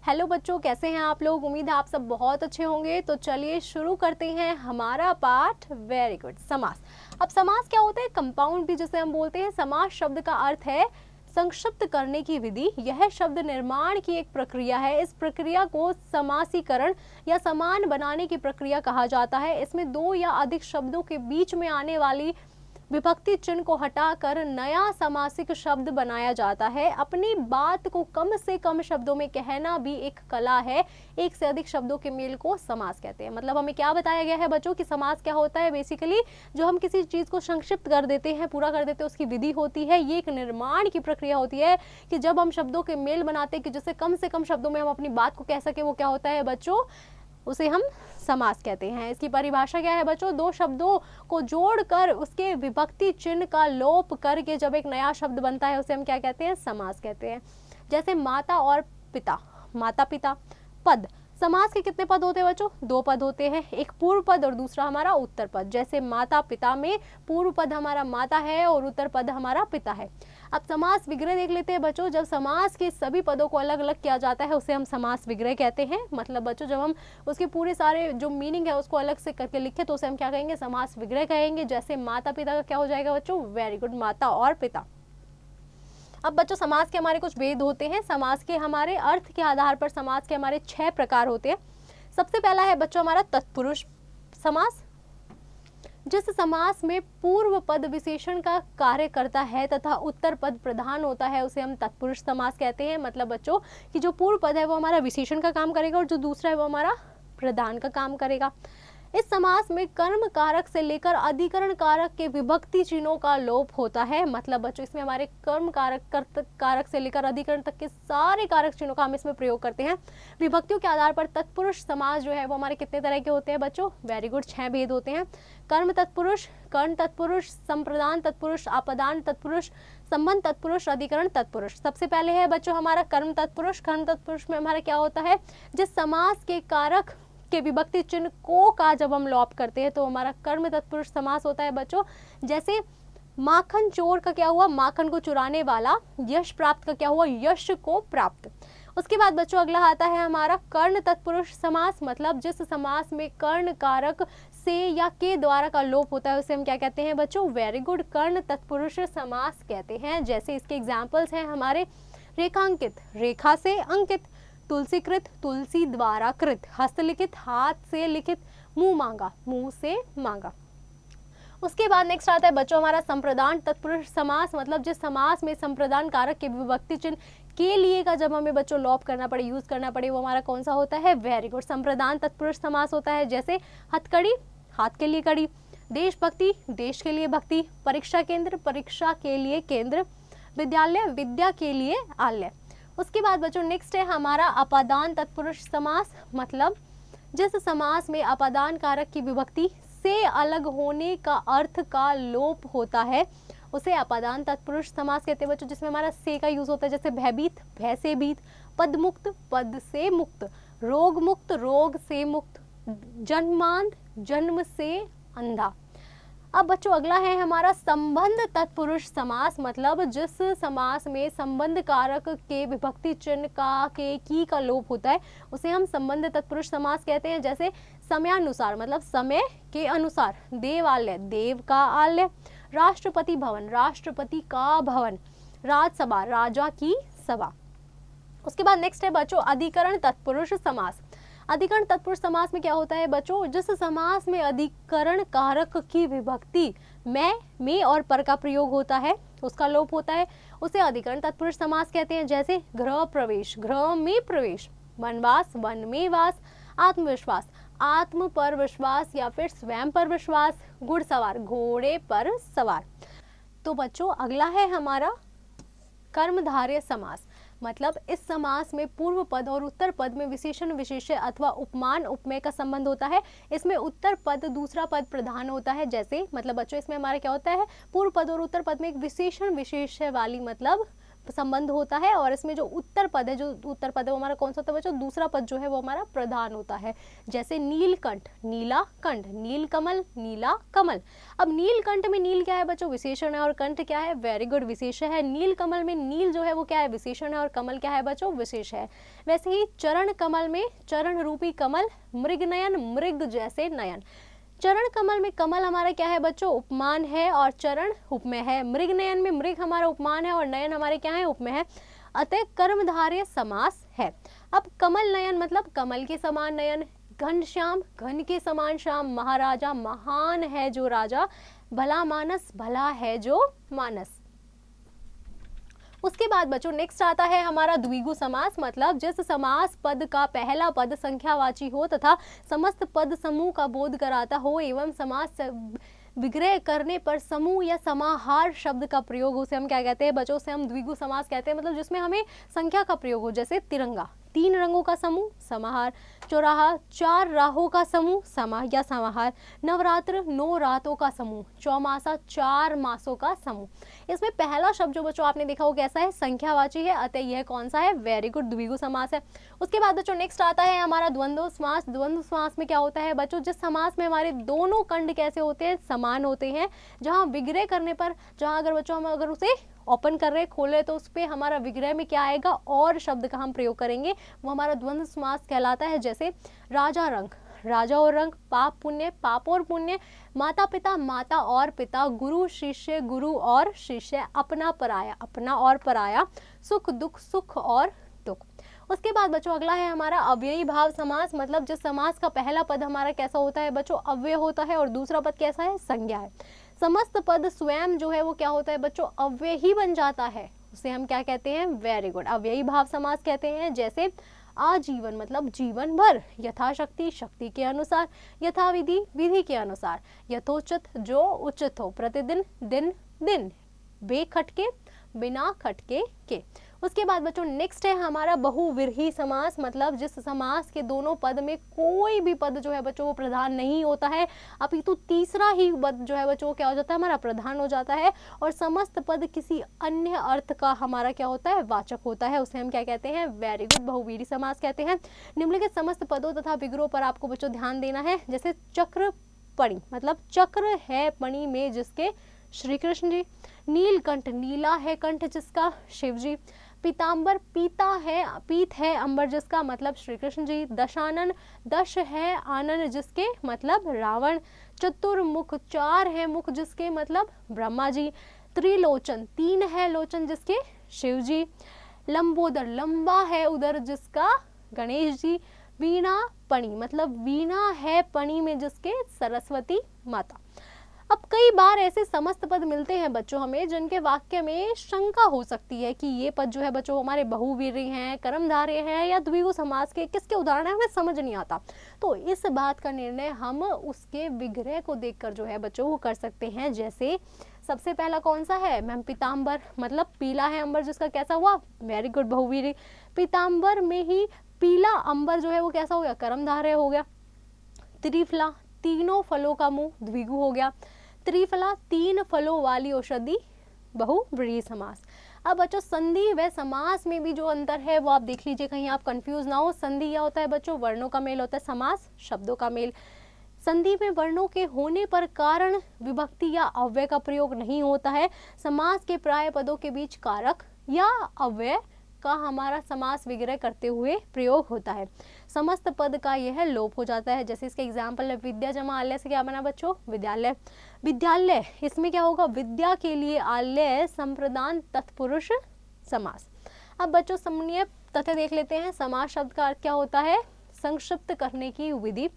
Hello बच्चों, कैसे हैं आप लोग। उम्मीद है आप सब बहुत अच्छे होंगे। तो चलिए शुरू करते हैं हमारा पाठ। Very good. समास। अब समास क्या होता है? कंपाउंड भी जिसे हम बोलते हैं। समास शब्द का अर्थ है संक्षिप्त करने की विधि। यह शब्द निर्माण की एक प्रक्रिया है। इस प्रक्रिया को समासीकरण या समान बनाने की प्रक्रिया कहा जाता है। इसमें दो या अधिक शब्दों के बीच में आने वाली विभक्ति चिन्ह को हटाकर नया समासिक शब्द बनाया जाता है। अपनी बात को कम से कम शब्दों में कहना भी एक कला है। एक से अधिक शब्दों के मेल को समास कहते हैं। मतलब हमें क्या बताया गया है बच्चों कि समास क्या होता है? बेसिकली जो हम किसी चीज को संक्षिप्त कर देते हैं, पूरा कर देते हैं, उसकी विधि होती है। ये एक निर्माण की प्रक्रिया होती है कि जब हम शब्दों के मेल बनाते हैं कि जिससे कम से कम शब्दों में हम अपनी बात को कह सके, वो क्या होता है बच्चों? उसे हम समास कहते हैं। इसकी परिभाषा क्या है बच्चों? दो शब्दों को जोड़कर उसके विभक्ति चिन्ह का लोप करके जब एक नया शब्द बनता है उसे हम क्या कहते हैं? समास कहते हैं। जैसे माता और पिता, माता पिता। पद, समास के कितने पद होते हैं बच्चों? दो पद होते हैं, एक पूर्व पद और दूसरा हमारा उत्तर पद। जैसे माता पिता में पूर्व पद हमारा माता है और उत्तर पद हमारा पिता है। अब समास विग्रह देख लेते हैं बच्चों। जब समास के सभी पदों को अलग अलग किया जाता है उसे हम समास विग्रह कहते हैं। मतलब बच्चों जब हम उसके पूरे सारे जो मीनिंग है उसको अलग से करके लिखे तो उसे हम क्या कहेंगे? समास विग्रह कहेंगे। जैसे माता पिता का क्या हो जाएगा बच्चों? वेरी गुड, माता और पिता। अब बच्चों समास के हमारे कुछ भेद होते हैं। समास के हमारे अर्थ के आधार पर समास के हमारे 6 प्रकार होते हैं। सबसे पहला है बच्चों हमारा तत्पुरुष समास। जिस समास में पूर्व पद विशेषण का कार्य करता है तथा उत्तर पद प्रधान होता है उसे हम तत्पुरुष समास कहते हैं। मतलब बच्चों कि जो पूर्व पद है वो हमारा विशेषण का काम करेगा और जो दूसरा है वो हमारा प्रधान का काम करेगा। इस समास में कर्म कारक से लेकर अधिकरण कारक के विभक्ति चिन्हों का लोप होता है। मतलब बच्चों इसमें हमारे कर्म कारक, कर्त कारक से लेकर अधिकरण तक के सारे कारक चिन्हों का हम इसमें प्रयोग करते हैं। विभक्तियों के आधार पर तत्पुरुष समास जो है वो हमारे कितने तरह के होते हैं बच्चों? वेरी गुड, 6 भेद होते हैं। कर्म तत्पुरुष, कर्ण तत्पुरुष, संप्रदान तत्पुरुष, आपदान तत्पुरुष, संबंध तत्पुरुष, अधिकरण तत्पुरुष। सबसे पहले है बच्चों हमारा कर्म तत्पुरुष। कर्म तत्पुरुष में हमारा क्या होता है? जिस समास के कारक के विभक्ति चिन्ह को का जब हम लोप करते हैं तो हमारा कर्म तत्पुरुष समास होता है बच्चों। जैसे माखन चोर का क्या हुआ? माखन को चुराने वाला। यश प्राप्त का क्या हुआ? यश को प्राप्त। उसके बाद बच्चों अगला आता है हमारा कर्ण तत्पुरुष समास। मतलब जिस समास में कर्ण कारक से या के द्वारा का लोप होता है उसे हम क्या कहते हैं बच्चों? वेरी गुड, कर्ण तत्पुरुष समास कहते हैं। जैसे इसके एग्जाम्पल्स हैं हमारे रेखांकित, रेखा से अंकित, तुलसीकृत, तुलसी द्वारा कृत, हस्तलिखित, हाथ से लिखित, मुंह मांगा, मुंह से मांगा। उसके बाद नेक्स्ट आता है बच्चों हमारा संप्रदान तत्पुरुष समास। मतलब जिस समास में संप्रदान कारक के विभक्ति चिन्ह के लिए का जब हमें बच्चों लोप करना पड़े, यूज करना पड़े, वो हमारा कौन सा होता है? वेरी गुड, संप्रदान तत्पुरुष समास होता है। जैसे हथकड़ी, हाथ के लिए कड़ी, देशभक्ति, देश के लिए भक्ति, परीक्षा केंद्र, परीक्षा के लिए केंद्र, विद्यालय, विद्या के लिए आलय। उसके बाद बच्चों नेक्स्ट है हमारा अपादान तत्पुरुष समास। मतलब जिस समास में अपादान कारक की विभक्ति से अलग होने का अर्थ का लोप होता है उसे अपादान तत्पुरुष समास कहते हैं बच्चों। जिसमें हमारा से का यूज होता है। जैसे भयभीत, भय से भीत, पदमुक्त, पद से मुक्त, रोग मुक्त, रोग से मुक्त, जन्मांध, जन्म से अंधा। अब बच्चों अगला है हमारा संबंध तत्पुरुष समास। मतलब जिस समास में संबंध कारक के विभक्ति चिन्ह का के की का लोप होता है उसे हम संबंध तत्पुरुष समास कहते हैं। जैसे समयानुसार, मतलब समय के अनुसार, देवालय, देव का आलय, राष्ट्रपति भवन, राष्ट्रपति का भवन, राजसभा, राजा की सभा। उसके बाद नेक्स्ट है बच्चों अधिकरण तत्पुरुष समास। अधिकरण तत्पुरुष समास में क्या होता है बच्चों? जिस समास में अधिकरण कारक की विभक्ति में और पर का प्रयोग होता है उसका लोप होता है उसे अधिकरण तत्पुरुष समास कहते हैं। जैसे गृह प्रवेश, गृह में प्रवेश, वनवास, वन में वास, आत्मविश्वास, आत्म पर विश्वास या फिर स्वयं पर विश्वास, घुड़सवार, घोड़े पर सवार। तो बच्चों अगला है हमारा कर्मधारय समास। मतलब इस समास में पूर्व पद और उत्तर पद में विशेषण, विशेष्य अथवा उपमान, उपमेय का संबंध होता है। इसमें उत्तर पद दूसरा पद प्रधान होता है। जैसे मतलब बच्चों इसमें हमारा क्या होता है? पूर्व पद और उत्तर पद में एक विशेषण, विशेष्य वाली मतलब संबंध होता है, और इसमें जो उत्तर पद है, जो उत्तर पद है वो हमारा कौन सा होता है बच्चों, दूसरा पद जो है वो हमारा प्रधान होता है। जैसे नीलकंठ, नीला कंठ, नीलकमल, नीला कमल। अब नीलकंठ में नील क्या है बच्चों, विशेषण है, और कंठ क्या है, वेरी गुड, विशेषण है। नीलकमल में नील जो है वो क्या है, विशेषण है, और कमल क्या है बच्चों, विशेष है। वैसे ही चरण कमल में चरण रूपी कमल, मृग नयन, मृग जैसे नयन। चरण कमल में कमल हमारा क्या है बच्चों, उपमान है, और चरण उपमेय है। मृग नयन में मृग हमारा उपमान है, और नयन हमारे क्या है, उपमेय है। अतः कर्मधारय समास है। अब कमल नयन मतलब कमल के समान नयन, घनश्याम, घन के समान श्याम, महाराजा, महान है जो राजा, भला मानस, भला है जो मानस। उसके बाद बच्चों नेक्स्ट आता है हमारा द्विगु समास, मतलब जिस समास पद का पहला पद संख्यावाची हो तथा समस्त पद समूह का बोध कराता हो, एवं समास विग्रह करने पर समूह या समाहार शब्द का प्रयोग हो, उसे हम क्या कहते हैं बच्चों, उसे हम द्विगु समास कहते हैं। मतलब जिसमें हमें संख्या का प्रयोग हो, जैसे तिरंगा, 3 रंगों का समूह, समाहार। चौराहा, 4 राहों का समूह, समाह या समाहार। नवरात्र, 9 रातों का समूह। चौमासा, 4 मासों का समूह। इसमें पहला शब्द जो बच्चों आपने देखा वो कैसा है, संख्यावाची है, अतः यह कौन सा है, वेरी गुड, द्विगु समास है। उसके बाद बच्चों नेक्स्ट आता है हमारा द्वंद्व समास। द्वंद्व समास में क्या होता है बच्चों, जिस समास में हमारे दोनों कंड कैसे होते हैं, समान होते हैं, जहाँ विग्रह करने पर, जहाँ अगर बच्चों हम अगर उसे ओपन कर रहे, खोल रहे, तो उस पर हमारा विग्रह में क्या आएगा, और शब्द का हम प्रयोग करेंगे, वो हमारा द्वंद्व समास कहलाता है। जैसे राजा रंग, राजा और रंग, पाप पुण्य, पाप और पुण्य, माता पिता, माता और पिता, गुरु शिष्य, गुरु और शिष्य, अपना पराया, अपना और पराया, सुख दुख, सुख और दुख। उसके बाद बच्चों अगला है हमारा अव्ययी भाव समास, मतलब जिस समास का पहला पद हमारा कैसा होता है बच्चों, अव्यय होता है, और दूसरा पद कैसा है, संज्ञा है। समस्त पद स्वयं जो है वो क्या होता है बच्चों, अव्यय ही बन जाता है, उसे हम क्या कहते हैं, वेरी गुड, अव्ययी भाव समास कहते हैं। जैसे आजीवन मतलब जीवन भर, यथाशक्ति, शक्ति के अनुसार, यथाविधि, विधि के अनुसार, यथोचित, जो उचित हो, प्रतिदिन, दिन, दिन, बेखटके, बिना खटके के। उसके बाद बच्चों नेक्स्ट है हमारा बहुव्रीहि समास, मतलब जिस समास के दोनों पद में कोई भी पद जो है बच्चों वो प्रधान नहीं होता है, अपितु तीसरा ही पद जो है बच्चों क्या हो जाता है, हमारा प्रधान हो जाता है, और समस्त पद किसी अन्य अर्थ का हमारा क्या होता है, वाचक होता है, उसे हम क्या कहते हैं, वेरी गुड, बहुव्रीहि समास कहते हैं। निम्नलिखित समस्त पदों तथा विग्रहों पर आपको बच्चों ध्यान देना है। जैसे चक्र पणि, मतलब चक्र है पणि में जिसके, श्री कृष्ण जी। नीलकंठ, नीला है कंठ जिसका, शिव जी। पीताम्बर, पीता है, पीत है अंबर जिसका, मतलब श्री कृष्ण जी। दशानन, दश है आनन जिसके, मतलब रावण। चतुर्मुख, 4 है मुख जिसके, मतलब ब्रह्मा जी। त्रिलोचन, 3 है लोचन जिसके, शिव जी। लंबोदर, लंबा है उदर जिसका, गणेश जी। वीणा पणि, मतलब वीणा है पणि में जिसके, सरस्वती माता। अब कई बार ऐसे समस्त पद मिलते हैं बच्चों हमें जिनके वाक्य में शंका हो सकती है कि ये पद जो है बच्चों हमारे बहुव्रीहि हैं, कर्मधारय हैं, या द्विगु समास के किसके उदाहरण है, हमें समझ नहीं आता। तो इस बात का निर्णय हम उसके विग्रह को देखकर जो है बच्चों वो कर सकते हैं। जैसे सबसे पहला कौन सा है मैम, पीताम्बर, मतलब पीला है अंबर जिसका, कैसा हुआ, वेरी गुड, बहुव्रीहि। पीताम्बर में ही पीला अंबर जो है वो कैसा हो गया, कर्मधारय हो गया। त्रिफला, तीनों फलों का मुंह, द्विगु हो गया। त्रिफला, 3 फलों वाली औषधि, बहुव्रीहि समास। अब बच्चों संधि व समास में भी जो अंतर है वो आप देख लीजिए, कहीं आप कंफ्यूज ना हो। संधि क्या होता है बच्चों, वर्णों का मेल होता है, समास शब्दों का मेल। संधि में वर्णों के होने पर कारण, विभक्ति या अव्यय का प्रयोग नहीं होता है। समास के प्राय पदों के बीच कारक या अव्यय का हमारा समास विग्रह करते हुए प्रयोग होता है। समस्त पद का यह लोप हो जाता है। जैसे इसके एग्जाम्पल है, विद्या जमा आलय से क्या बना बच्चों, विद्यालय। विद्यालय, इसमें क्या होगा, विद्या के लिए आलय, संप्रदान, तत्पुरुष समास। अब बच्चों समन्वय तथ्य देख लेते हैं। समास शब्द का अर्थ क्या होता है, संक्षिप्त करने की विधि।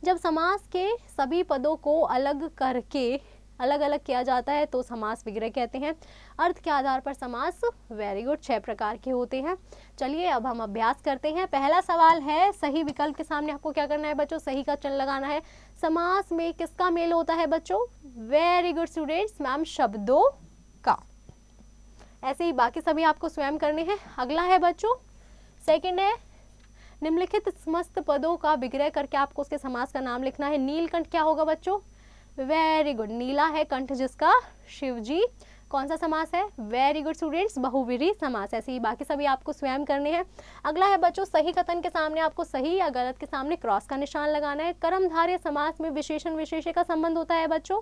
जब समास के सभी पदों को अलग करके अलग अलग किया जाता है तो समास विग्रह कहते हैं। अर्थ के आधार पर समास, वेरी गुड, 6 प्रकार के होते हैं। चलिए अब हम अभ्यास करते हैं। पहला सवाल है, सही विकल्प के सामने आपको क्या करना है बच्चों, सही का चिन्ह लगाना है। समास में किसका मेल होता है बच्चों, वेरी गुड स्टूडेंट्स, मैम शब्दों का। ऐसे ही बाकी सभी आपको स्वयं करने हैं। अगला है बच्चों, सेकंड है, निम्नलिखित समस्त पदों का विग्रह करके आपको उसके समास का नाम लिखना है। नीलकंठ क्या होगा बच्चों, वेरी गुड, नीला है कंठ जिसका, शिव जी। कौन सा समास है? वेरी गुड स्टूडेंट्स, बहुव्रीहि समास। ऐसे ही बाकी सभी आपको स्वयं करने हैं। अगला है बच्चों, सही कथन के सामने आपको सही या गलत के सामने क्रॉस का निशान लगाना है। कर्मधारय समास में विशेषण विशेष्य का संबंध होता है बच्चों।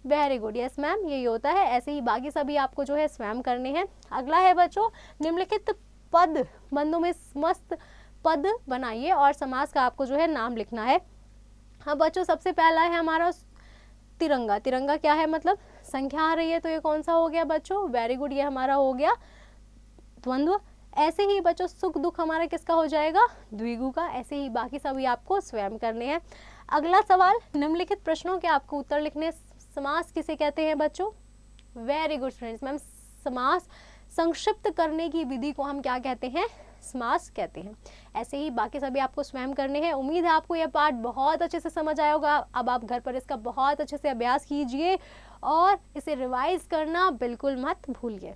वेरी गुड, यस मैम, यही होता है। ऐसे ही बाकी सभी आपको जो है स्वयं करने हैं। अगला है बच्चों, निम्नलिखित पद बंदों में मस्त पद बनाइए और समास का आपको जो है नाम लिखना है। हाँ बच्चों, सबसे पहला है हमारा तिरंगा। तिरंगा क्या है? मतलब संख्या आ रही है, तो ये कौन सा हो गया बच्चों? वेरी गुड, ये हमारा हो गया द्वंद्व। ऐसे ही बच्चों सुख दुख हमारा किसका हो जाएगा? द्विगु का। ऐसे ही बाकी सभी आपको स्वयं करने हैं। अगला सवाल, निम्नलिखित प्रश्नों के आपको उत्तर लिखने। समास किसे कहते हैं बच्चों? वेरी गुड फ्रेंड्स, मैम समास संक्षिप्त करने की विधि को हम क्या कहते हैं? समास कहते हैं। ऐसे ही बाकी सभी आपको स्वयं करने हैं। उम्मीद है आपको यह पाठ बहुत अच्छे से समझ आया होगा। अब आप घर पर इसका बहुत अच्छे से अभ्यास कीजिए और इसे रिवाइज करना बिल्कुल मत भूलिए।